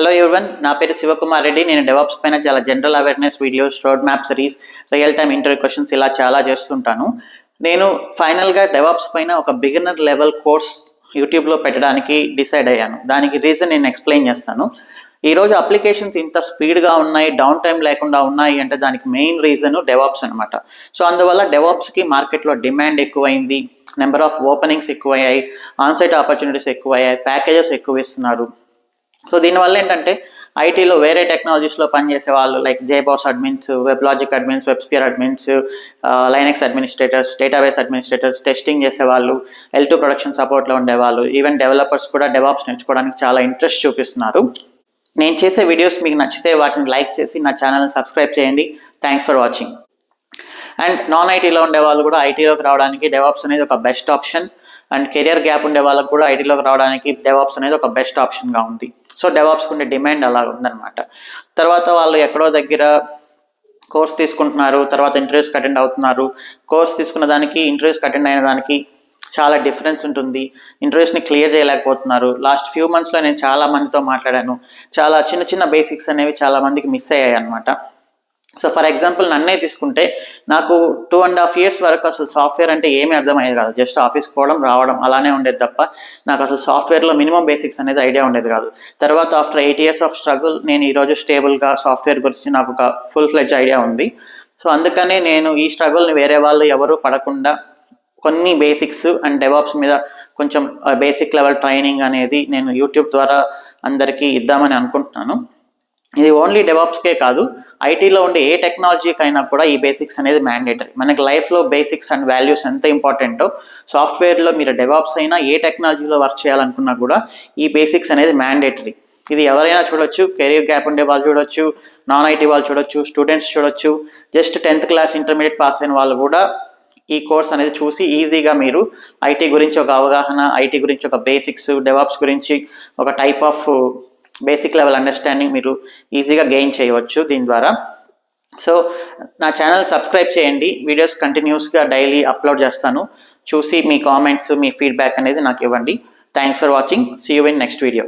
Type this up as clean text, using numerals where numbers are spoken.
Hello everyone, నా పేరు శివకుమార్ రెడ్డి. నేను డెవాప్స్ పైన చాలా general awareness videos, road map series, real time interview questions ఇలా చాలా చేస్తుంటాను. నేను ఫైనల్గా డెవాప్స్ పైన ఒక బిగినర్ లెవెల్ కోర్స్ యూట్యూబ్లో పెట్టడానికి డిసైడ్ అయ్యాను. దానికి రీజన్ నేను ఎక్స్ప్లెయిన్ చేస్తాను. ఈరోజు అప్లికేషన్స్ ఇంత స్పీడ్గా ఉన్నాయి, డౌన్ టైం లేకుండా ఉన్నాయి అంటే దానికి మెయిన్ రీజన్ డెవాప్స్ అనమాట. సో అందువల్ల డెవాప్స్కి మార్కెట్లో డిమాండ్ ఎక్కువైంది, నెంబర్ ఆఫ్ ఓపెనింగ్స్ ఎక్కువయ్యాయి, ఆన్సైట్ ఆపర్చునిటీస్ ఎక్కువయ్యాయి, ప్యాకేజెస్ ఎక్కువ ఇస్తున్నారు. సో దీనివల్ల ఏంటంటే ఐటీలో వేరే టెక్నాలజీస్లో పనిచేసే వాళ్ళు like JBoss admins, web logic admins, WebSphere admins, Linux administrators, database administrators, testing చేసేవాళ్ళు, L2 ప్రొడక్షన్ సపోర్ట్లో ఉండేవాళ్ళు, ఈవెన్ డెవలపర్స్ కూడా డెవాప్స్ నేర్చుకోవడానికి చాలా ఇంట్రెస్ట్ చూపిస్తున్నారు. నేను చేసే వీడియోస్ మీకు నచ్చితే వాటిని లైక్ చేసి నా ఛానల్ని సబ్స్క్రైబ్ చేయండి. Thanks for watching. And non ఐటీలో ఉండే వాళ్ళు కూడా ఐటీలోకి రావడానికి డెవాప్స్ అనేది ఒక best option. And career gap ఉండే వాళ్ళకు కూడా ఐటీలోకి రావడానికి డెవాప్స్ అనేది ఒక బెస్ట్ ఆప్షన్గా ఉంది. సో డెవాప్స్కి ఉండే డిమాండ్ అలా ఉందన్నమాట. తర్వాత వాళ్ళు ఎక్కడో దగ్గర కోర్స్ తీసుకుంటున్నారు, తర్వాత ఇంటర్వ్యూస్కి అటెండ్ అవుతున్నారు. కోర్స్ తీసుకున్న దానికి ఇంటర్వ్యూస్కి అటెండ్ అయిన దానికి చాలా డిఫరెన్స్ ఉంటుంది. ఇంటర్వ్యూస్ని క్లియర్ చేయలేకపోతున్నారు. లాస్ట్ ఫ్యూ మంత్స్లో నేను చాలా మందితో మాట్లాడాను. చాలా చిన్న చిన్న బేసిక్స్ అనేవి చాలా మందికి మిస్ అయ్యాయి అనమాట. సో ఫర్ ఎగ్జాంపుల్ నన్నే తీసుకుంటే నాకు 2.5 years వరకు అసలు సాఫ్ట్వేర్ అంటే ఏమీ అర్థమయ్యేది కాదు. జస్ట్ ఆఫీస్కి పోవడం రావడం అలానే ఉండేది తప్ప నాకు అసలు సాఫ్ట్వేర్లో మినిమం బేసిక్స్ అనేది ఐడియా ఉండేది కాదు. తర్వాత ఆఫ్టర్ 8 years ఆఫ్ స్ట్రగుల్ నేను ఈరోజు స్టేబుల్గా సాఫ్ట్వేర్ గురించి నాకు ఒక ఫుల్ ఫ్లెడ్జ్ ఐడియా ఉంది. సో అందుకనే నేను ఈ స్ట్రగుల్ని వేరే వాళ్ళు ఎవరు పడకుండా కొన్ని బేసిక్స్ అండ్ డెవాప్స్ మీద కొంచెం బేసిక్ లెవెల్ ట్రైనింగ్ అనేది నేను యూట్యూబ్ ద్వారా అందరికీ ఇద్దామని అనుకుంటున్నాను. ఇది ఓన్లీ డెవాప్స్కే కాదు, ఐటీలో ఉండే ఏ టెక్నాలజీకి అయినా కూడా ఈ బేసిక్స్ అనేది మ్యాండేటరీ. మనకి లైఫ్లో బేసిక్స్ అండ్ వాల్యూస్ ఎంత ఇంపార్టెంటో సాఫ్ట్వేర్లో మీరు డెవాప్స్ అయినా ఏ టెక్నాలజీలో వర్క్ చేయాలనుకున్నా కూడా ఈ బేసిక్స్ అనేది మ్యాండేటరీ. ఇది ఎవరైనా చూడొచ్చు, కెరీర్ గ్యాప్ ఉండే వాళ్ళు చూడొచ్చు, నాన్ ఐటీ వాళ్ళు చూడొచ్చు, స్టూడెంట్స్ చూడొచ్చు, just 10th class intermediate pass అయిన వాళ్ళు కూడా ఈ కోర్స్ అనేది చూసి ఈజీగా మీరు ఐటీ గురించి ఒక అవగాహన, ఐటీ గురించి ఒక బేసిక్స్, డెవాప్స్ గురించి ఒక type of basic level understanding మీరు ఈజీగా గెయిన్ చేయవచ్చు దీని ద్వారా. సో నా ఛానల్ సబ్స్క్రైబ్ చేయండి. వీడియోస్ కంటిన్యూస్గా డైలీ అప్లోడ్ చేస్తాను. చూసి మీ కామెంట్స్, మీ ఫీడ్బ్యాక్ అనేది నాకు ఇవ్వండి. Thanks for watching. See you in next video.